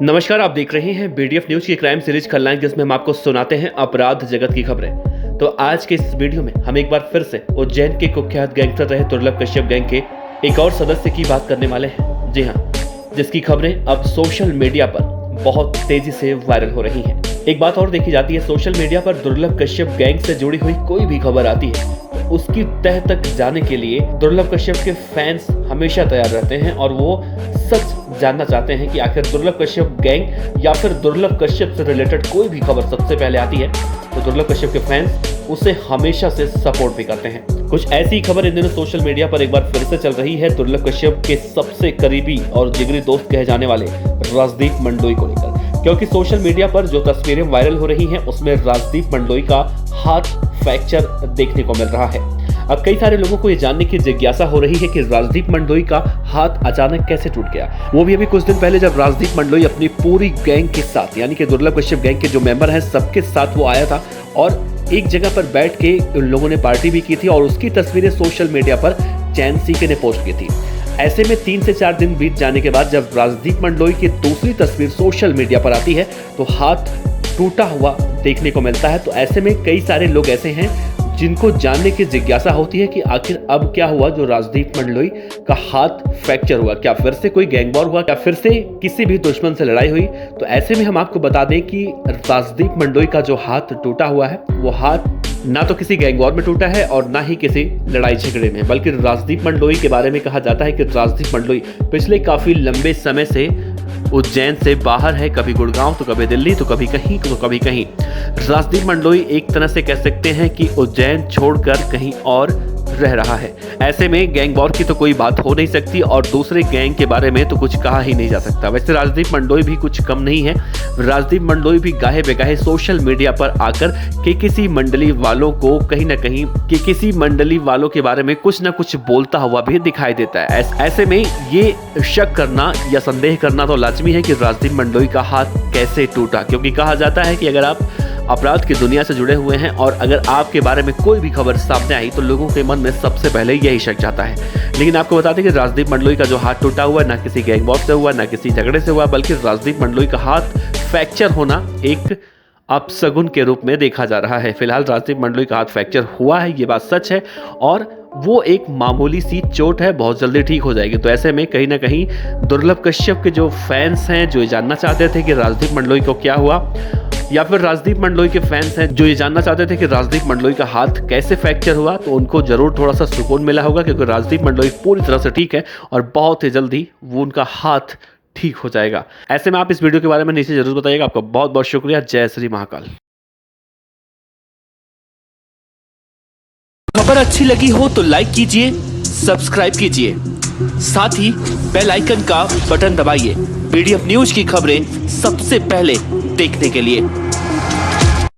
नमस्कार, आप देख रहे हैं बीडीएफ न्यूज की क्राइम सीरीज खलनायक, जिसमें हम आपको सुनाते हैं अपराध जगत की खबरें। तो आज के इस वीडियो में हम एक बार फिर से उज्जैन के कुख्यात गैंगस्टर रहे दुर्लभ कश्यप गैंग के एक और सदस्य की बात करने वाले हैं। जी हाँ, जिसकी खबरें अब सोशल मीडिया पर बहुत तेजी से वायरल हो रही हैं। एक बात और देखी जाती है, सोशल मीडिया पर दुर्लभ कश्यप गैंग से जुड़ी हुई कोई भी खबर आती है तो उसकी तह तक जाने के लिए दुर्लभ कश्यप के फैंस हमेशा तैयार रहते हैं और वो सच जानना चाहते हैं कि आखिर दुर्लभ कश्यप गैंग या फिर दुर्लभ कश्यप से रिलेटेड कोई भी खबर सबसे पहले आती है तो दुर्लभ कश्यप के फैंस उसे हमेशा से सपोर्ट भी करते हैं। कुछ ऐसी खबर इन दिनों सोशल मीडिया पर एक बार फिर से चल रही है दुर्लभ कश्यप के सबसे करीबी और जिगरी दोस्त कहे जाने वाले राजदीप मंडलोई को लेकर, क्योंकि सोशल मीडिया पर जो तस्वीरें वायरल हो रही हैं उसमें राजदीप मंडलोई का हाथ फ्रैक्चर देखने को मिल रहा है। अब कई सारे लोगों को ये जानने की जिज्ञासा हो रही है कि राजदीप मंडलोई का हाथ अचानक कैसे टूट गया, वो भी अभी कुछ दिन पहले जब राजदीप मंडलोई अपनी पूरी गैंग के साथ यानी कि दुर्लभ कश्यप गैंग के जो मेंबर हैं सबके साथ वो आया था और एक जगह पर बैठ के उन लोगों ने पार्टी भी की थी और उसकी तस्वीरें सोशल मीडिया पर चैन सीके ने पोस्ट की थी। ऐसे में 3 से 4 दिन बीत जाने के बाद जब राजदीप मंडलोई की दूसरी तस्वीर सोशल मीडिया पर आती है तो हाथ टूटा हुआ देखने को मिलता है। तो ऐसे में कई सारे लोग ऐसे हैं जिनको जानने की जिज्ञासा होती है कि आखिर अब क्या हुआ जो राजदीप मंडलोई का हाथ फ्रैक्चर हुआ, क्या फिर से कोई गैंग वॉर हुआ, क्या फिर से किसी भी दुश्मन से लड़ाई हुई। तो ऐसे में हम आपको बता दें कि राजदीप मंडलोई का जो हाथ टूटा हुआ है वो हाथ ना तो किसी गैंग वॉर में टूटा है और ना ही किसी लड़ाई झगड़े में, बल्कि राजदीप मंडलोई के बारे में कहा जाता है कि राजदीप मंडलोई पिछले काफी लंबे समय से उज्जैन से बाहर है, कभी गुड़गांव तो कभी दिल्ली तो कभी कहीं तो कभी कहीं। राजदीप मंडलोई एक तरह से कह सकते हैं कि उज्जैन छोड़कर कहीं और रह रहा है। ऐसे में गैंग वॉर की तो कोई बात हो नहीं सकती और दूसरे गैंग के बारे में तो कुछ कहा ही नहीं जा सकता। वैसे राजदीप मंडलोई भी कुछ कम नहीं है। राजदीप मंडलोई भी गाहे बेगाहे सोशल मीडिया पर आकर के किसी मंडली वालों को कहीं ना कहीं कि किसी मंडली वालों के बारे में कुछ ना कुछ बोलता हुआ भी दिखाई देता है। ऐसे में ये शक करना या संदेह करना तो लाजमी है कि राजदीप मंडलोई का हाथ कैसे टूटा, क्योंकि कहा जाता है कि अगर आप अपराध की दुनिया से जुड़े हुए हैं और अगर आपके बारे में कोई भी खबर सामने आई तो लोगों के मन में सबसे पहले यही शक जाता है। लेकिन आपको बता दें कि राजदीप मंडलोई का जो हाथ टूटा हुआ ना किसी गैंग वॉर से हुआ ना किसी झगड़े से हुआ, बल्कि राजदीप मंडलोई का हाथ फ्रैक्चर होना एक अपशगुन के रूप में देखा जा रहा है। फिलहाल राजदीप मंडलोई का हाथ फ्रैक्चर हुआ है, ये बात सच है और वो एक मामूली सी चोट है, बहुत जल्दी ठीक हो जाएगी। तो ऐसे में कहीं ना कहीं दुर्लभ कश्यप के जो फैंस हैं जो जानना चाहते थे कि राजदीप मंडलोई को क्या हुआ, या फिर राजदीप मंडलोई के फैंस हैं जो ये जानना चाहते थे कि राजदीप मंडलोई का हाथ कैसे फ्रैक्चर हुआ, तो उनको जरूर थोड़ा सा सुकून मिला होगा, क्योंकि राजदीप मंडलोई पूरी तरह से ठीक है और बहुत ही जल्दी वो उनका हाथ ठीक हो जाएगा। ऐसे में आप इस वीडियो के बारे में नीचे जरूर बताइएगा। आपका बहुत बहुत शुक्रिया। जय श्री महाकाल। खबर अच्छी लगी हो तो लाइक कीजिए, सब्सक्राइब कीजिए, साथ ही बेल आइकन का बटन दबाइए बीडीएफ न्यूज की खबरें सबसे पहले देखने के लिए।